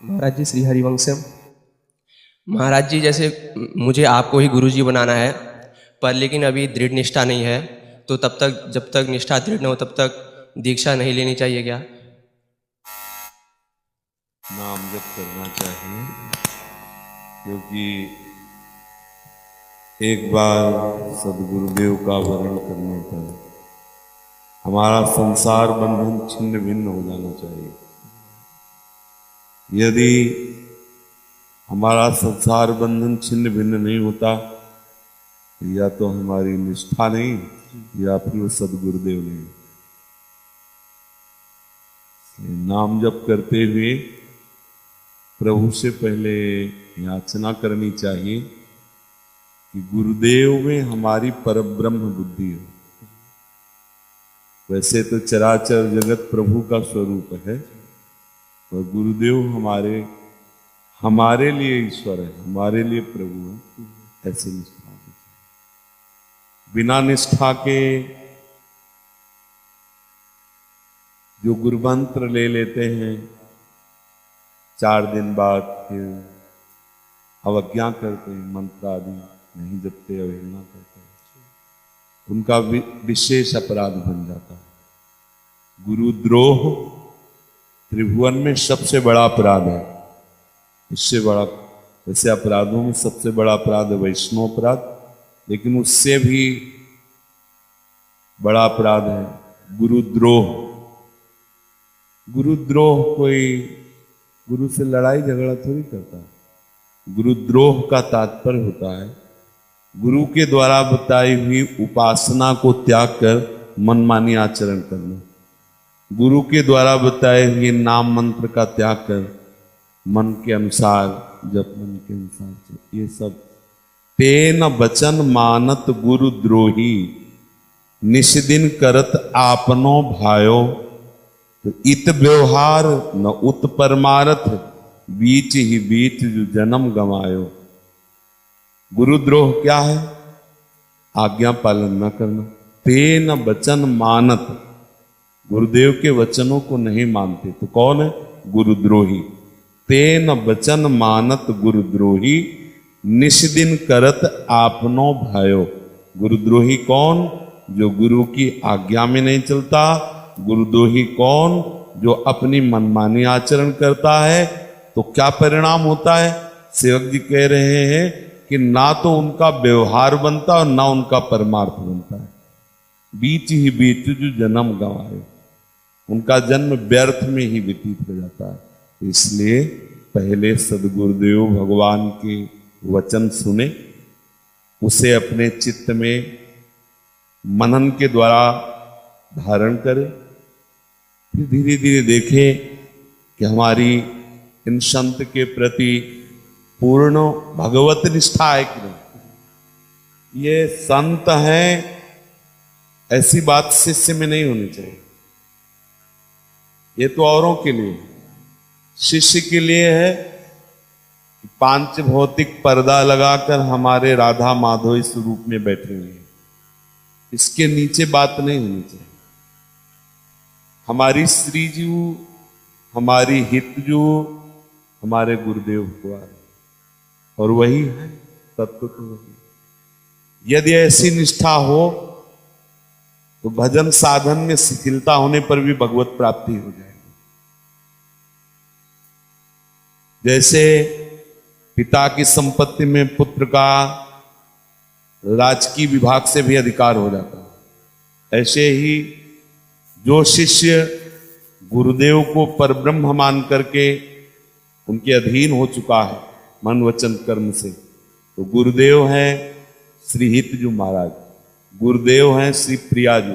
महाराज जी श्री हरिवंशम। महाराज जी जैसे मुझे आपको ही गुरुजी बनाना है, पर लेकिन अभी दृढ़ निष्ठा नहीं है, तो तब तक जब तक निष्ठा दृढ़ न हो तब तक दीक्षा नहीं लेनी चाहिए क्या? नाम जप करना चाहिए, क्योंकि एक बार सदगुरुदेव का वर्ण करने पर हमारा संसार बंधन छिन्न भिन्न हो जाना चाहिए। यदि हमारा संसार बंधन छिन्न भिन्न नहीं होता, या तो हमारी निष्ठा नहीं या फिर वो सदगुरुदेव नहीं। नाम जप करते हुए प्रभु से पहले याचना करनी चाहिए कि गुरुदेव में हमारी परब्रह्म बुद्धि हो। वैसे तो चराचर जगत प्रभु का स्वरूप है, और गुरुदेव हमारे लिए ईश्वर है, हमारे लिए प्रभु है। ऐसी निष्ठा होनी चाहिए। बिना निष्ठा के जो गुरुमंत्र ले लेते हैं, 4 दिन बाद फिर अवज्ञा करते हैं, मंत्र आदि नहीं जपते, अवहेलना करते हैं, उनका विशेष अपराध बन जाता है। गुरुद्रोह त्रिभुवन में सबसे बड़ा अपराध है। इससे बड़ा, वैसे अपराधों में सबसे बड़ा अपराध है वैष्णव अपराध, लेकिन उससे भी बड़ा अपराध है गुरुद्रोह। गुरुद्रोह कोई गुरु से लड़ाई झगड़ा थोड़ी करता है। गुरुद्रोह का तात्पर्य होता है गुरु के द्वारा बताई हुई उपासना को त्याग कर मनमानी आचरण करना, गुरु के द्वारा बताए हुए नाम मंत्र का त्याग कर मन के अनुसार जप, मन के अनुसार ये सब। तेन वचन मानत गुरुद्रोही, निष्दिन करत आपनो भायो, तो इत व्यवहार न उत परमारथ, बीच ही बीच जो जन्म गंवायो। गुरुद्रोह क्या है? आज्ञा पालन न करना। तेन वचन मानत, गुरुदेव के वचनों को नहीं मानते तो कौन है? गुरुद्रोही। तेन वचन मानत गुरुद्रोही, निष्दिन करत आपनो भयो। गुरुद्रोही कौन? जो गुरु की आज्ञा में नहीं चलता। गुरुद्रोही कौन? जो अपनी मनमानी आचरण करता है। तो क्या परिणाम होता है? सेवक जी कह रहे हैं कि ना तो उनका व्यवहार बनता और ना उनका परमार्थ बनता है। बीच ही बीच जो जन्म गंवाए, उनका जन्म व्यर्थ में ही व्यतीत हो जाता है। इसलिए पहले सदगुरुदेव भगवान के वचन सुने, उसे अपने चित्त में मनन के द्वारा धारण करें, फिर धीरे धीरे देखें कि हमारी इन संत के प्रति पूर्ण भगवत निष्ठा है कि नहीं। ये संत हैं ऐसी बात शिष्य में नहीं होनी चाहिए। ये तो औरों के लिए, शिष्य के लिए है कि 5 भौतिक पर्दा लगाकर हमारे राधा माधव इस रूप में बैठे हुए हैं। इसके नीचे बात नहीं होनी चाहिए। हमारी श्री जी, हमारी हित जो हमारे गुरुदेव भगवान, और वही है तत्व तो वही। यदि ऐसी निष्ठा हो तो भजन साधन में शिथिलता होने पर भी भगवत प्राप्ति हो जाएगी। जैसे पिता की संपत्ति में पुत्र का राजकीय विभाग से भी अधिकार हो जाता है, ऐसे ही जो शिष्य गुरुदेव को परब्रह्म मान करके उनके अधीन हो चुका है मन वचन कर्म से, तो गुरुदेव हैं श्री हितजू महाराज, गुरुदेव हैं श्री प्रियाजू,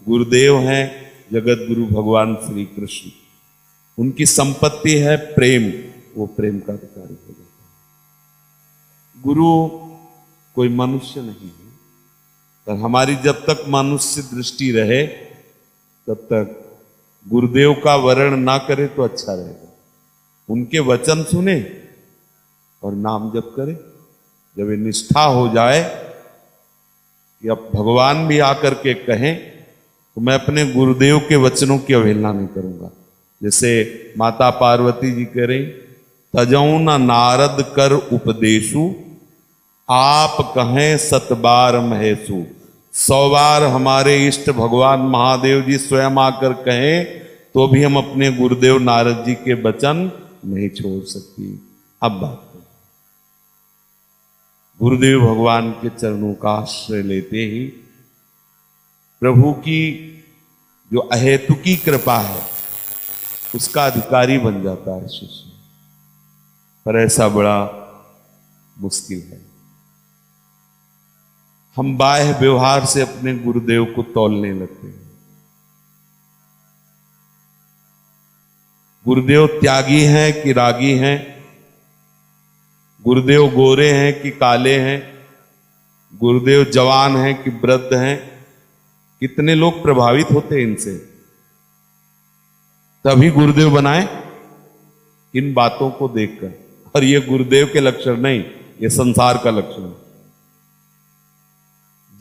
गुरुदेव हैं जगत गुरु भगवान श्री कृष्ण। उनकी संपत्ति है प्रेम, वो प्रेम का अधिकारी हो जाता है। गुरु कोई मनुष्य नहीं है, पर हमारी जब तक मनुष्य दृष्टि रहे तब तक गुरुदेव का वर्ण ना करे तो अच्छा रहेगा। उनके वचन सुने और नाम जप करे। जब ये निष्ठा हो जाए कि अब भगवान भी आकर के कहें तो मैं अपने गुरुदेव के वचनों की अवहेलना नहीं करूंगा। जैसे माता पार्वती जी कह रही तजऊ न नारद कर उपदेशु, आप कहें सतबार महेशु। 100 बार हमारे इष्ट भगवान महादेव जी स्वयं आकर कहें तो भी हम अपने गुरुदेव नारद जी के वचन नहीं छोड़ सकती। अब बात करें, गुरुदेव भगवान के चरणों का आश्रय लेते ही प्रभु की जो अहेतुकी कृपा है उसका अधिकारी बन जाता है शिष्य, पर ऐसा बड़ा मुश्किल है। हम बाह्य व्यवहार से अपने गुरुदेव को तौलने लगते हैं। गुरुदेव त्यागी हैं कि रागी हैं, गुरुदेव गोरे हैं कि काले हैं, गुरुदेव जवान हैं कि वृद्ध हैं, कितने लोग प्रभावित होते हैं इनसे। तभी गुरुदेव बनाए इन बातों को देखकर, और ये गुरुदेव के लक्षण नहीं, ये संसार का लक्षण है।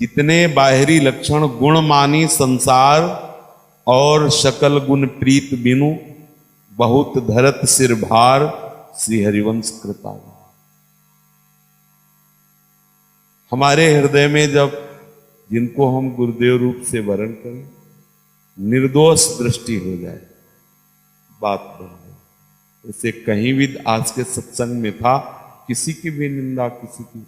जितने बाहरी लक्षण गुण मानी संसार और शकल गुण प्रीत बिनु, बहुत धरत सिर भार श्री हरिवंश कृपा। हमारे हृदय में जब जिनको हम गुरुदेव रूप से वर्ण करें निर्दोष दृष्टि हो जाए, बात बन जाए। इसे कहीं भी आज के सत्संग में था, किसी की भी निंदा, किसी की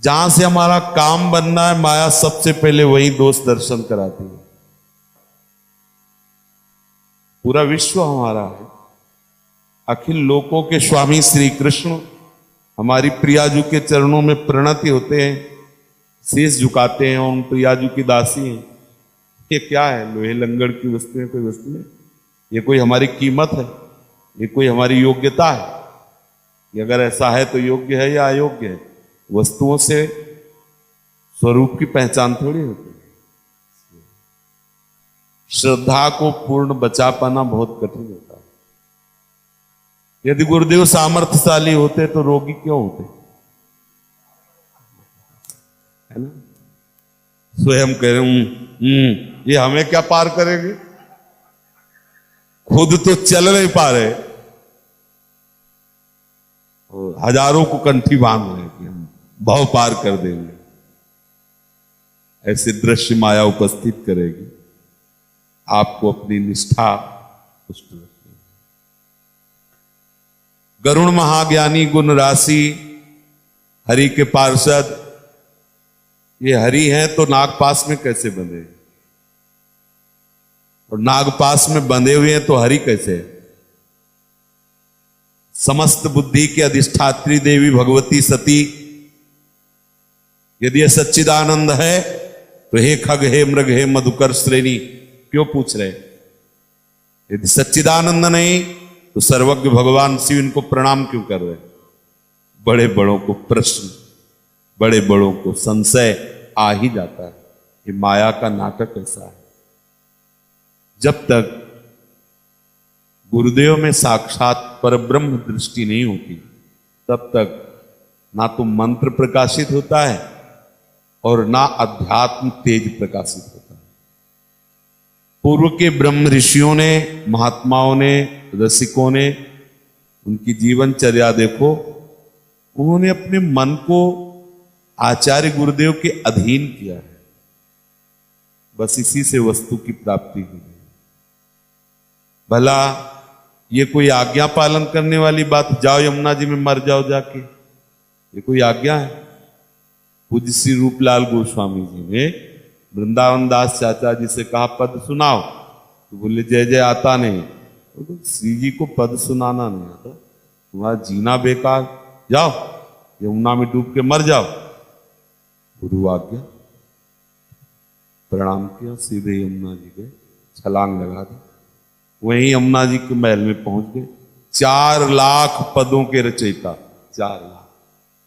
जहां से हमारा काम बनना है, माया सबसे पहले वही दोष दर्शन कराती है। पूरा विश्व हमारा है, अखिल लोकों के स्वामी श्री कृष्ण हमारी प्रियाजू के चरणों में प्रणति होते हैं, शीश झुकाते हैं, उन प्रियाजू की दासी हैं। ये क्या है? लोहे लंगड़ की वस्तु है, कोई वस्तु नहीं। ये कोई हमारी कीमत है? ये कोई हमारी योग्यता है? ये अगर ऐसा है तो योग्य है या अयोग्य है? वस्तुओं से स्वरूप की पहचान थोड़ी होती है। श्रद्धा को पूर्ण बचा पाना बहुत कठिन होता है। यदि गुरुदेव सामर्थ्यशाली होते तो रोगी क्यों होते, है ना? स्वयं कह रहे हूं ये हमें क्या पार करेंगे, खुद तो चल नहीं पा रहे और हजारों को कंठी बांध रहे कि हम भाव पार कर देंगे। ऐसे दृश्य माया उपस्थित करेगी, आपको अपनी निष्ठा पुष्ट रखेगी। गरुण महाज्ञानी गुण राशि हरि के पार्षद, ये हरि हैं तो नागपास में कैसे बंधे, और नागपास में बंधे हुए हैं तो हरि कैसे है? समस्त बुद्धि के अधिष्ठात्री देवी भगवती सती, यदि यह सच्चिदानंद है तो हे खग, हे मृग, हे मधुकर श्रेणी क्यों पूछ रहे? यदि सच्चिदानंद नहीं तो सर्वज्ञ भगवान शिव इनको प्रणाम क्यों कर रहे? बड़े बड़ों को प्रश्न, बड़े बड़ों को संशय आ ही जाता है। ये माया का नाटक ऐसा है। जब तक गुरुदेव में साक्षात परब्रह्म दृष्टि नहीं होती तब तक ना तो मंत्र प्रकाशित होता है और ना अध्यात्म तेज प्रकाशित होता है। पूर्व के ब्रह्म ऋषियों ने, महात्माओं ने, रसिकों ने, उनकी जीवनचर्या देखो, उन्होंने अपने मन को आचार्य गुरुदेव के अधीन किया है। बस इसी से वस्तु की प्राप्ति हुई। भला ये कोई आज्ञा पालन करने वाली बात, जाओ यमुना जी में मर जाओ जाके, ये कोई आज्ञा है? पूज्य श्री रूपलाल गोस्वामी जी ने वृंदावन दास चाचा जी से कहा पद सुनाओ, तो बोले जय जय आता नहीं। तो श्री जी को पद सुनाना नहीं आता, तुम्हारा जीना बेकार, जाओ यमुना में डूब के मर जाओ। गुरु आज्ञा, प्रणाम किया, सीधे यमुना जी गए, छलांग लगा दी, वहीं यमुना जी के महल में पहुंच गए। 4 लाख पदों के रचयिता, 4 लाख।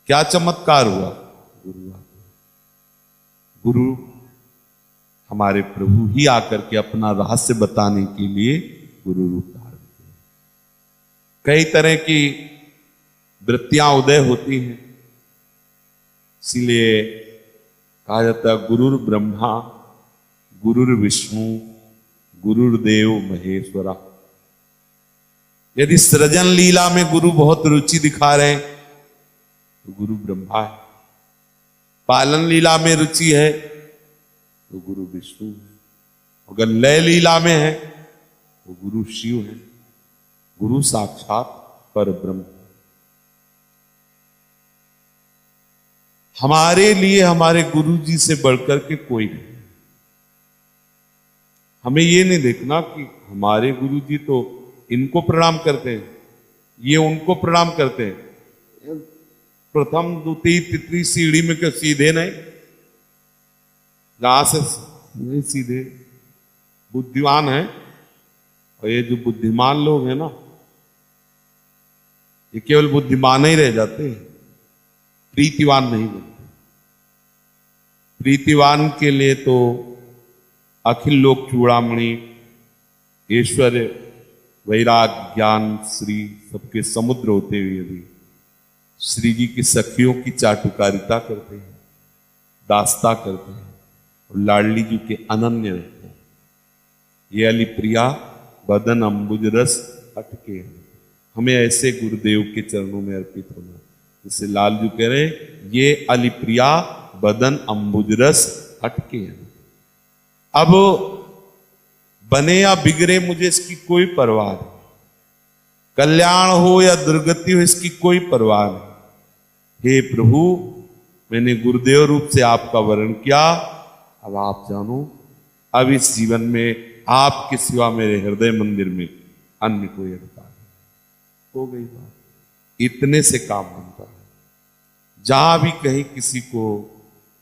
क्या चमत्कार हुआ? गुरु हमारे प्रभु ही आकर के अपना रहस्य बताने के लिए गुरु रूप धारण किया। कई तरह की वृत्तियां उदय होती हैं, इसीलिए कहा जाता है गुरुर ब्रह्मा गुरुर विष्णु गुरुर्देव महेश्वरा। यदि सृजन लीला में गुरु बहुत रुचि दिखा रहे हैं तो गुरु ब्रह्मा है, पालन लीला में रुचि है तो गुरु विष्णु है, अगर लय लीला में है तो गुरु शिव है, गुरु साक्षात पर ब्रह्म। हमारे लिए हमारे गुरु जी से बढ़कर के कोई नहीं। हमें ये नहीं देखना कि हमारे गुरु जी तो इनको प्रणाम करते हैं, ये उनको प्रणाम करते हैं। प्रथम द्वितीय तृतीय सीढ़ी में क्यों सीधे नहीं, जहां से नहीं सीधे बुद्धिमान है। और ये जो बुद्धिमान लोग हैं ना, ये केवल बुद्धिमान ही रह जाते हैं, प्रीतिवान नहीं बनते। प्रीतिवान के लिए तो अखिल लोक चूड़ामणि, ऐश्वर्य, वैराग, ज्ञान, श्री सबके समुद्र होते हुए भी श्री जी की सखियों की चाटुकारिता करते हैं, दास्ता करते हैं और लाडली जी के अनन्य रहते हैं। ये अली प्रिया बदन अंबुज रस अटके हैं। हमें ऐसे गुरुदेव के चरणों में अर्पित होना, जैसे लाल जी कह रहे ये अली प्रिया बदन अंबुज रस अटके हैं। अब बने या बिगड़े मुझे इसकी कोई परवाह नहीं, कल्याण हो या दुर्गति हो इसकी कोई परवाह नहीं। हे प्रभु, मैंने गुरुदेव रूप से आपका वर्ण किया, अब आप जानो, अब इस जीवन में आपके सिवा मेरे हृदय मंदिर में अन्य कोई अधिकार नहीं। हो गई बात, इतने से काम बनता है। जहां भी कहीं किसी को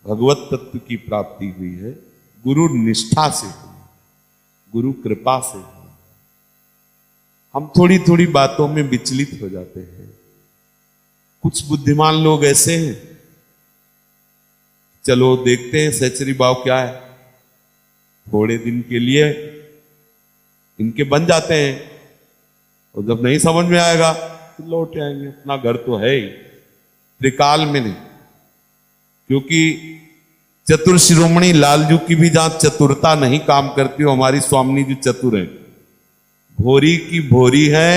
भगवत तत्व की प्राप्ति हुई है, गुरु निष्ठा से हुई, गुरु कृपा से हुई। हम थोड़ी थोड़ी बातों में विचलित हो जाते हैं। कुछ बुद्धिमान लोग ऐसे हैं, चलो देखते हैं सचरी भाव क्या है, थोड़े दिन के लिए इनके बन जाते हैं और जब नहीं समझ में आएगा तो लौट आएंगे। अपना घर तो है ही, त्रिकाल में नहीं। क्योंकि चतुर शिरोमणि लालजू की भी जहां चतुरता नहीं काम करती हो, हमारी स्वामी जी चतुर है, भोरी की भोरी है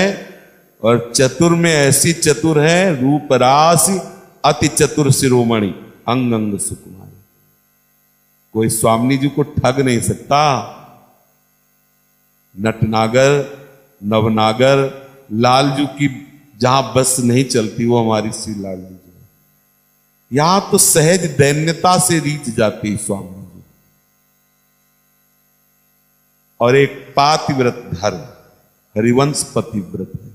और चतुर में ऐसी चतुर है, रूप राशि अति चतुर शिरोमणि अंग अंग सुकुमारी। कोई स्वामी जी को ठग नहीं सकता। नटनागर नवनागर लालजू की जहां बस नहीं चलती वो हमारी श्री लालजू जी। यहां तो सहज दैन्यता से रीत जाती स्वामी जी। और एक पातिव्रत धर्म, हरिवंश पतिव्रत है,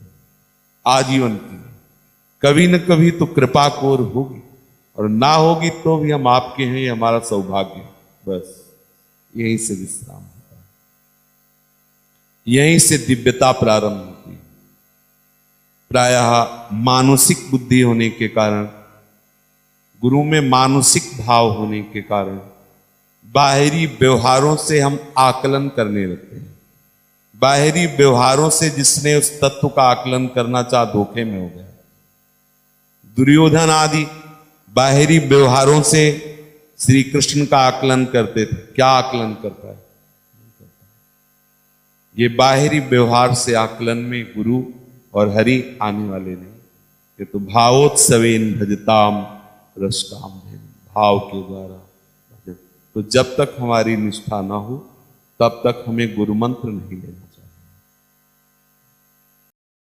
आजीवन की। कभी न कभी तो कृपा कोर होगी, और ना होगी तो भी हम आपके हैं, ये हमारा सौभाग्य। बस यहीं से विश्राम होता है, यहीं से दिव्यता प्रारंभ होती है। प्रायः मानसिक बुद्धि होने के कारण, गुरु में मानसिक भाव होने के कारण बाहरी व्यवहारों से हम आकलन करने लगते हैं। बाहरी व्यवहारों से जिसने उस तत्व का आकलन करना चाहा, धोखे में हो गया। दुर्योधन आदि बाहरी व्यवहारों से श्री कृष्ण का आकलन करते थे। क्या आकलन करता है? ये बाहरी व्यवहार से आकलन में गुरु और हरि आने वाले नहीं। ये तो भावोत्सवेन भजताम रसकाम, भाव के द्वारा भजन। तो जब तक हमारी निष्ठा ना हो तब तक हमें गुरु मंत्र नहीं लेना।